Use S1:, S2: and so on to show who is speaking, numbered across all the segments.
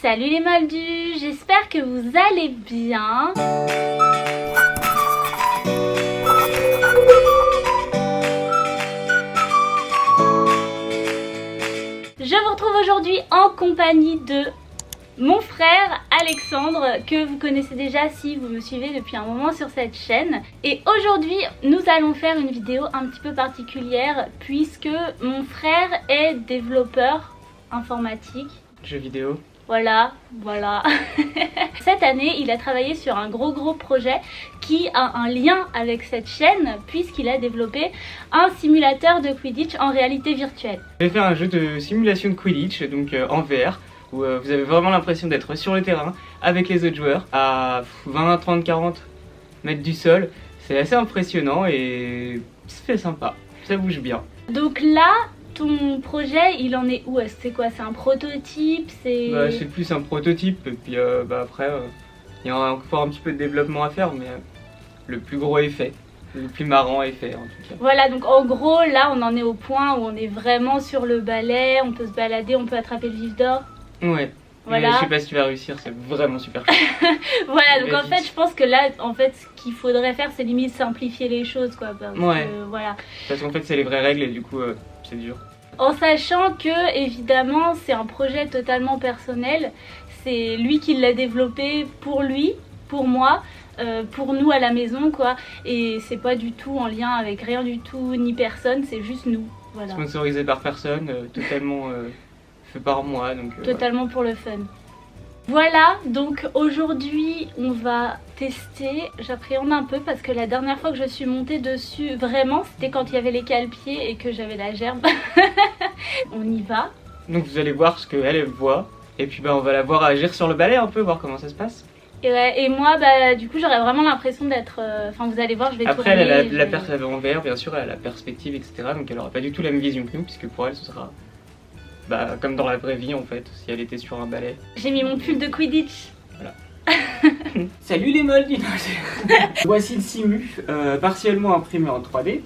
S1: Salut les moldus, j'espère que vous allez bien. Je vous retrouve aujourd'hui en compagnie de mon frère Alexandre, que vous connaissez déjà si vous me suivez depuis un moment sur cette chaîne. Et aujourd'hui, nous allons faire une vidéo un petit peu particulière puisque mon frère est développeur informatique.
S2: Jeux vidéo.
S1: Voilà. Cette année, il a travaillé sur un gros projet qui a un lien avec cette chaîne puisqu'il a développé un simulateur de Quidditch en réalité virtuelle.
S2: Je vais faire un jeu de simulation de Quidditch, donc en VR, où vous avez vraiment l'impression d'être sur le terrain avec les autres joueurs à 20, 30, 40 mètres du sol. C'est assez impressionnant et c'est sympa, ça bouge bien.
S1: Donc là, ton projet, il en est où? C'est quoi? C'est un prototype?
S2: C'est plus un prototype, et puis après, il y a encore un petit peu de développement à faire, mais le plus gros est fait. Le plus marrant est fait en tout cas.
S1: Voilà, donc en gros, là, on en est au point où on est vraiment sur le balai, on peut se balader, on peut attraper le vif d'or.
S2: Ouais.
S1: Voilà.
S2: Mais je sais pas si tu vas réussir, c'est vraiment super cool.
S1: Voilà, donc en fait, je pense que là, ce qu'il faudrait faire, c'est limite simplifier les choses, quoi. Parce que, voilà.
S2: Parce qu'en fait, c'est les vraies règles et du coup, c'est dur.
S1: En sachant que, évidemment, c'est un projet totalement personnel. C'est lui qui l'a développé pour lui, pour moi, pour nous à la maison, quoi. Et c'est pas du tout en lien avec rien du tout, ni personne, c'est juste nous. Voilà.
S2: Sponsorisé par personne, totalement fait par moi. Donc,
S1: totalement pour le fun. Voilà, donc aujourd'hui on va tester. J'appréhende un peu parce que la dernière fois que je suis montée dessus, vraiment, c'était quand il y avait les cale-pieds et que j'avais la gerbe. On y va.
S2: Donc vous allez voir ce qu'elle voit. Et puis on va la voir agir sur le balai un peu, voir comment ça se passe.
S1: Et moi, du coup, j'aurais vraiment l'impression d'être... Enfin, vous allez voir, je vais
S2: Après,
S1: tourner.
S2: Après, elle a la personne en VR, bien sûr, elle a la perspective, etc. Donc elle aura pas du tout la même vision que nous, puisque pour elle, ce sera comme dans la vraie vie, en fait, si elle était sur un balai.
S1: J'ai mis mon pull de Quidditch.
S2: Voilà. Salut les moldus. Voici le simu, partiellement imprimé en 3D,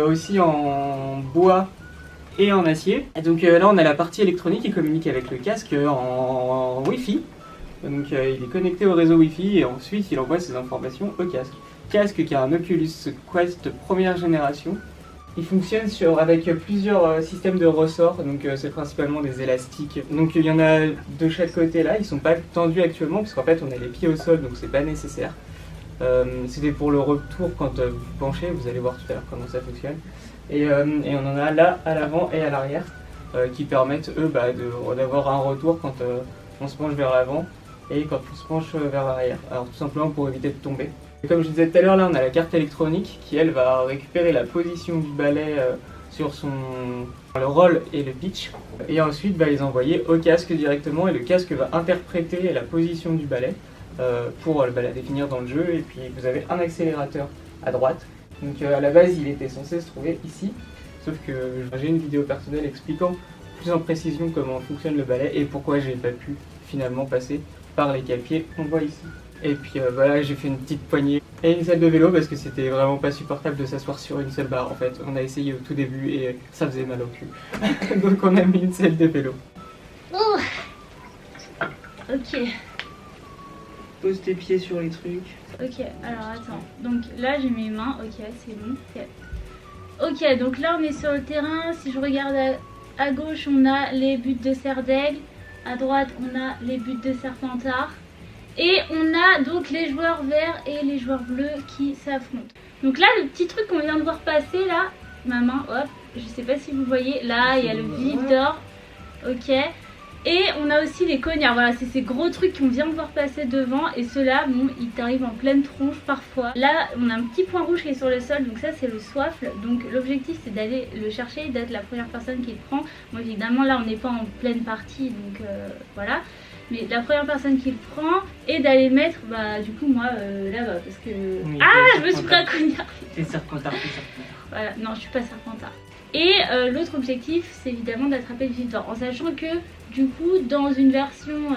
S2: aussi en bois et en acier. Et donc là, on a la partie électronique qui communique avec le casque en Wi-Fi. Donc il est connecté au réseau Wi-Fi et ensuite il envoie ses informations au casque. Casque qui a un Oculus Quest première génération. Il fonctionne avec plusieurs systèmes de ressorts, donc c'est principalement des élastiques. Donc il y en a de chaque côté là, ils sont pas tendus actuellement parce qu'en fait on a les pieds au sol donc c'est pas nécessaire. C'était pour le retour quand vous penchez, vous allez voir tout à l'heure comment ça fonctionne. Et on en a là à l'avant et à l'arrière qui permettent eux d'avoir un retour quand on se penche vers l'avant et quand on se penche vers l'arrière. Alors tout simplement pour éviter de tomber. Et comme je disais tout à l'heure, là on a la carte électronique qui elle va récupérer la position du balai sur le roll et le pitch et ensuite les envoyer au casque directement et le casque va interpréter la position du balai pour la définir dans le jeu. Et puis vous avez un accélérateur à droite. Donc à la base il était censé se trouver ici, sauf que j'ai une vidéo personnelle expliquant plus en précision comment fonctionne le balai et pourquoi j'ai pas pu finalement passer par les cale-pieds qu'on voit ici. Et puis voilà, j'ai fait une petite poignée et une selle de vélo parce que c'était vraiment pas supportable de s'asseoir sur une seule barre en fait. On a essayé au tout début et ça faisait mal au cul. Donc on a mis une selle de vélo.
S1: Oh. Ok.
S2: Pose tes pieds sur les trucs.
S1: Ok, alors attends. Donc là j'ai mes mains, ok c'est bon. Ok, donc là on est sur le terrain. Si je regarde à gauche on a les buts de cerf d'aigle. À droite on a les buts de serpentard. Et on a donc les joueurs verts et les joueurs bleus qui s'affrontent. Donc là, le petit truc qu'on vient de voir passer là, ma main, hop, je sais pas si vous voyez, là il y a le vif d'or, ok. Et on a aussi les cognards, voilà, c'est ces gros trucs qu'on vient de voir passer devant. Et ceux-là, bon, ils t'arrivent en pleine tronche parfois. Là, on a un petit point rouge qui est sur le sol, donc ça c'est le soifle. Donc l'objectif c'est d'aller le chercher, d'être la première personne qui le prend. Bon évidemment là on n'est pas en pleine partie, donc voilà. Mais la première personne qui le prend et d'aller le mettre, du coup moi là-bas parce que... Oui, je me suis pris un cognard.
S2: C'est serpentard.
S1: Voilà, non je suis pas serpentard. Et l'autre objectif c'est évidemment d'attraper le vif d'or. En sachant que du coup dans une version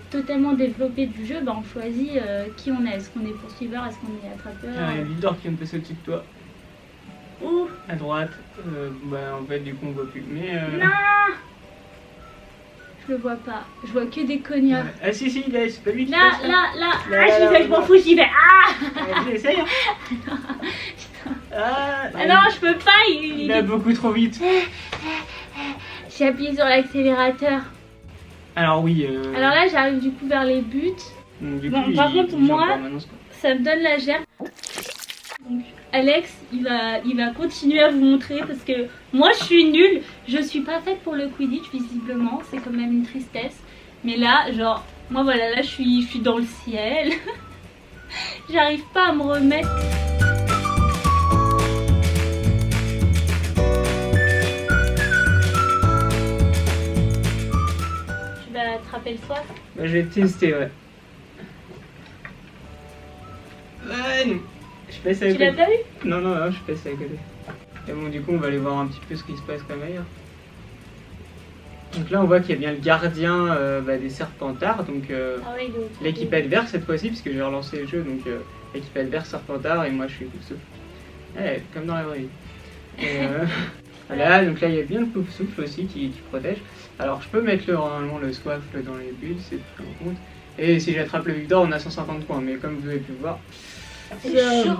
S1: totalement développée du jeu, on choisit qui on est. Est-ce qu'on est poursuiveur, est-ce qu'on est attrapeur?
S2: Il y a le vif d'or qui vient de passer au-dessus de toi.
S1: Où?
S2: À droite. En fait du coup on voit plus. Mais
S1: non. Je le vois pas. Je vois que des cognards.
S2: Ah si, là, c'est pas lui qui
S1: Là,
S2: fait ça.
S1: là.
S2: Là,
S1: Ah,
S2: là,
S1: j'y
S2: là,
S1: vais, je m'en
S2: là.
S1: fous, j'y vais. Ah,
S2: J'essaye. Ah,
S1: ah non, je peux pas.
S2: il va beaucoup trop vite.
S1: J'ai appuyé sur l'accélérateur.
S2: Alors oui.
S1: Alors là, j'arrive du coup vers les buts.
S2: Du
S1: bon,
S2: coup,
S1: par contre,
S2: il joue
S1: moi,
S2: en permanence, quoi.
S1: Ça me donne la gerbe. Donc, Alex, il va continuer à vous montrer parce que moi, je suis nulle. Je suis pas faite pour le Quidditch, visiblement. C'est quand même une tristesse. Mais là, genre, moi voilà, là, je suis dans le ciel. J'arrive pas à me remettre. Tu vas attraper le soif?
S2: Bah, je vais tester, ouais. Ouais, non. Je passe à
S1: Tu
S2: côté.
S1: l'as pas eu?
S2: Non, je passe à côté. Et bon, du coup, on va aller voir un petit peu ce qui se passe comme ailleurs. Donc là, on voit qu'il y a bien le gardien des Serpentards, donc
S1: Ah ouais, il est au-
S2: l'équipe adverse cette fois-ci, parce que j'ai relancé le jeu, donc l'équipe adverse Serpentard et moi je suis Poufsouffle. Ouais, comme dans la vraie vie. Et, voilà, donc là il y a bien le Poufsouffle aussi qui protège. Alors je peux mettre normalement le Soifle dans les bulles, c'est pris en compte. Et si j'attrape le Victor, on a 150 points, mais comme vous avez pu le voir,
S1: C'est chaud.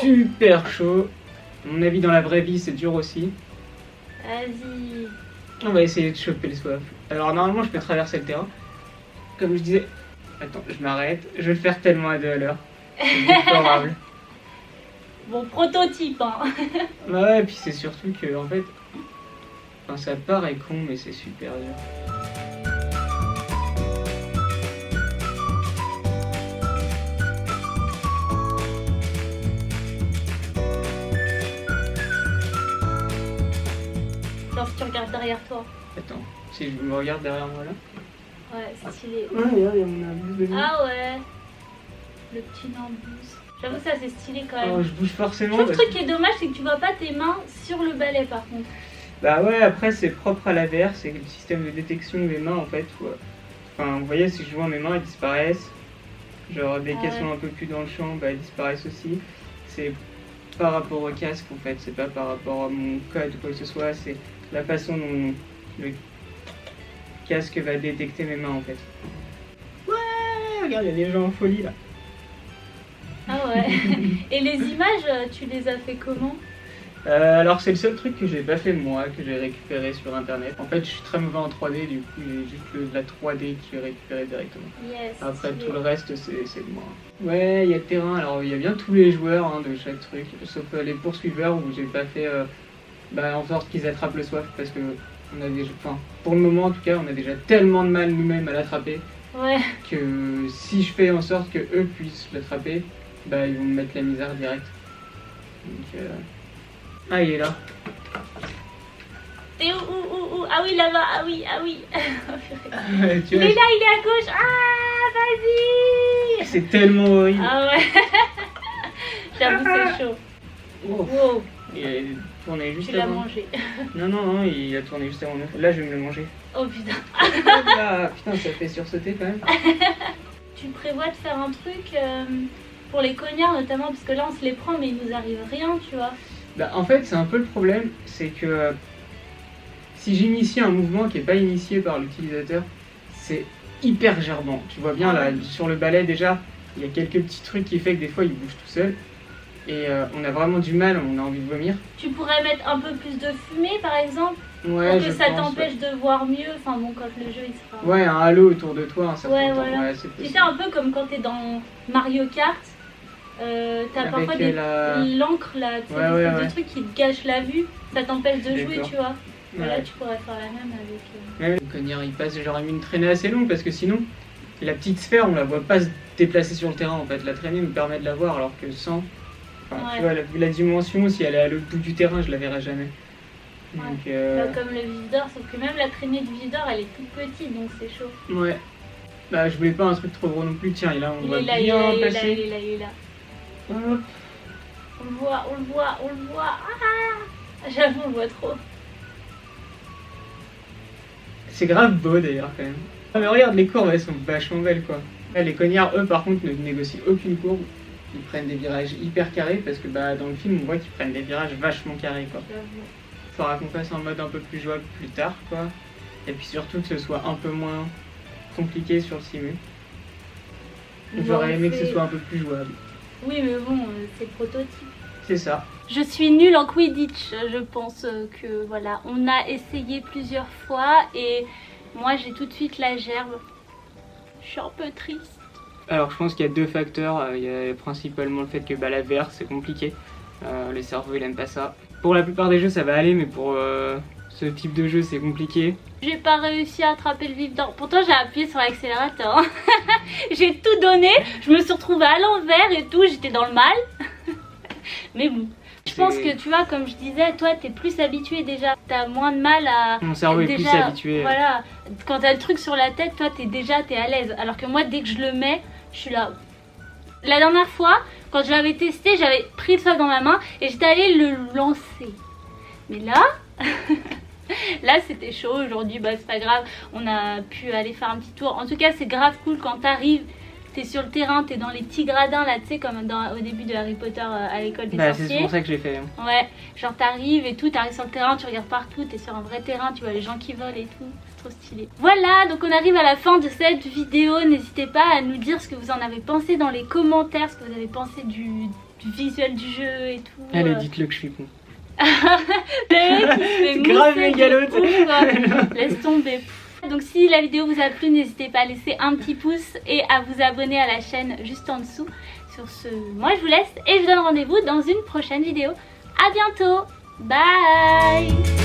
S2: super chaud. À mon avis, dans la vraie vie, c'est dur aussi.
S1: Vas-y.
S2: On va essayer de choper le Soifle. Alors normalement, je peux traverser le terrain. Comme je disais. Attends, je m'arrête. Je vais le faire tellement à 2 à l'heure. C'est déplorable.
S1: Bon, prototype, hein.
S2: Bah ouais, puis c'est surtout que, en fait. Enfin, ça paraît con, mais c'est super dur.
S1: Genre, si tu regardes derrière toi.
S2: Attends, si je me regarde derrière moi là.
S1: Ouais, c'est stylé.
S2: Ouais, regarde, il y a mon imbus dedans.
S1: Ah ouais. Le petit Nimbus. J'avoue, ça c'est stylé quand même.
S2: Oh, je bouge
S1: Je
S2: forcément.
S1: trouve le
S2: parce-
S1: truc qui est dommage, c'est que tu vois pas tes mains sur le balai par contre.
S2: Bah ouais, après c'est propre à la VR, c'est le système de détection des mains en fait. Enfin, vous voyez, si je vois mes mains, elles disparaissent. Genre dès
S1: Ah
S2: qu'elles
S1: ouais.
S2: sont un peu plus dans le champ, bah elles disparaissent aussi. C'est par rapport au casque en fait, c'est pas par rapport à mon code ou quoi que ce soit, c'est la façon dont le casque va détecter mes mains en fait. Ouais, regarde, il y a des gens en folie là.
S1: Ah ouais. Et les images, tu les as fait comment?
S2: Alors c'est le seul truc que j'ai pas fait moi, que j'ai récupéré sur internet. En fait je suis très mauvais en 3D, du coup j'ai juste la 3D qui est récupérée directement.
S1: Yes.
S2: Après
S1: stylé.
S2: tout le reste c'est de moi. Ouais, il y a le terrain, alors il y a bien tous les joueurs hein, de chaque truc, sauf les poursuiveurs où j'ai pas fait en sorte qu'ils attrapent le soif parce que on a déjà, enfin pour le moment en tout cas on a déjà tellement de mal nous-mêmes à l'attraper
S1: Ouais.
S2: que si je fais en sorte que eux puissent l'attraper, bah ils vont me mettre la misère direct. Donc ah il est là.
S1: T'es où? Ah oui, là-bas. Ah oui.
S2: Tu
S1: Il
S2: vois,
S1: est là, il est à gauche. Ah, vas-y.
S2: c'est tellement horrible.
S1: Ah ouais. J'avoue, c'est chaud.
S2: Oh,
S1: Wow,
S2: il a tourné juste
S1: tu l'as
S2: avant.
S1: mangé.
S2: Non, il a tourné juste avant. Là, je vais me le manger.
S1: Oh putain.
S2: Ah, putain, ça fait sursauter quand même.
S1: Tu prévois de faire un truc pour les cognards notamment, parce que là on se les prend mais il nous arrive rien, tu vois.
S2: Bah, en fait, c'est un peu le problème, c'est que si j'initie un mouvement qui n'est pas initié par l'utilisateur, c'est hyper gerbant. Tu vois bien là, sur le balai déjà, il y a quelques petits trucs qui fait que des fois il bouge tout seul. Et on a vraiment du mal, on a envie de vomir.
S1: Tu pourrais mettre un peu plus de fumée par exemple,
S2: Ouais,
S1: pour
S2: je
S1: que ça
S2: pense,
S1: t'empêche de voir mieux, enfin bon quand le jeu il sera...
S2: Ouais, un halo autour de toi, un certain
S1: Ouais,
S2: temps.
S1: voilà.
S2: Ouais, c'est
S1: Tu
S2: possible.
S1: sais un peu comme quand t'es dans Mario Kart, t'as
S2: Avec,
S1: parfois l'encre là, tu sais,
S2: Ouais,
S1: des
S2: ouais,
S1: espèces
S2: ouais.
S1: de trucs qui te gâchent la vue, ça t'empêche de jouer,
S2: D'accord.
S1: tu vois. Et là
S2: Ouais.
S1: tu pourrais faire la même avec...
S2: Ouais, le cognard il passe, j'aurais mis une traînée assez longue parce que sinon, la petite sphère on la voit pas se déplacer sur le terrain en fait. La traînée me permet de la voir alors que sans. Enfin,
S1: Ouais.
S2: tu vois, vu la dimension, si elle est à l'autre bout du terrain, je la verrai jamais. Donc,
S1: Bah, comme le Visdor, sauf que même la traînée du Visdor elle est toute petite donc c'est chaud.
S2: ouais. Bah, je voulais pas un truc trop gros non plus. Tiens, et là on
S1: Il
S2: voit
S1: est là,
S2: bien
S1: il est là,
S2: passer.
S1: il est là, il est là.
S2: Hop.
S1: On le voit. Ah, j'avoue, on le voit trop.
S2: C'est grave beau d'ailleurs quand même. Ah, mais regarde, les courbes elles sont vachement belles quoi. Là, les cognards, eux par contre, ne négocient aucune courbe. Ils prennent des virages hyper carrés parce que bah, dans le film on voit qu'ils prennent des virages vachement carrés quoi.
S1: J'avoue.
S2: Faudra qu'on fasse en mode un peu plus jouable plus tard quoi. Et puis surtout que ce soit un peu moins compliqué sur le simu.
S1: Bon,
S2: J'aurais aimé que ce
S1: c'est-
S2: soit un peu plus jouable.
S1: Oui, mais bon, c'est prototype.
S2: C'est ça.
S1: Je suis nulle en Quidditch, je pense que voilà, on a essayé plusieurs fois et moi j'ai tout de suite la gerbe. Je suis un peu triste.
S2: Alors je pense qu'il y a deux facteurs. Il y a principalement le fait que la VR c'est compliqué. Le cerveau il aime pas ça. Pour la plupart des jeux ça va aller, mais pour ce type de jeu c'est compliqué.
S1: J'ai pas réussi à attraper le vif d'or. Pourtant j'ai appuyé sur l'accélérateur. J'ai tout donné, je me suis retrouvée à l'envers et tout, j'étais dans le mal. Mais bon. Je pense que tu vois, comme je disais, toi t'es plus habitué déjà, t'as moins de mal à...
S2: Mon cerveau est plus habitué.
S1: Voilà, quand t'as le truc sur la tête, toi t'es à l'aise. Alors que moi dès que je le mets, je suis là. La dernière fois, quand je l'avais testé, j'avais pris le sac dans ma main et j'étais allée le lancer. Mais là, là c'était chaud. Aujourd'hui, bah c'est pas grave, on a pu aller faire un petit tour. En tout cas, c'est grave cool quand t'arrives. T'es sur le terrain, t'es dans les petits gradins là, tu sais, comme au début de Harry Potter à l'école des sorciers.
S2: C'est pour ça que je l'ai fait.
S1: Ouais, genre t'arrives et tout, t'arrives sur le terrain, tu regardes partout, t'es sur un vrai terrain, tu vois les gens qui volent et tout, c'est trop stylé. Voilà, donc on arrive à la fin de cette vidéo, n'hésitez pas à nous dire ce que vous en avez pensé dans les commentaires, ce que vous avez pensé du visuel du jeu et tout.
S2: Allez, dites-le que je suis con.
S1: Le mec qui se fait
S2: Grave
S1: mousser de
S2: mégalo,
S1: ouf, laisse tomber. Donc si la vidéo vous a plu, n'hésitez pas à laisser un petit pouce et à vous abonner à la chaîne juste en dessous. Sur ce, moi je vous laisse et je vous donne rendez-vous dans une prochaine vidéo. À bientôt, bye.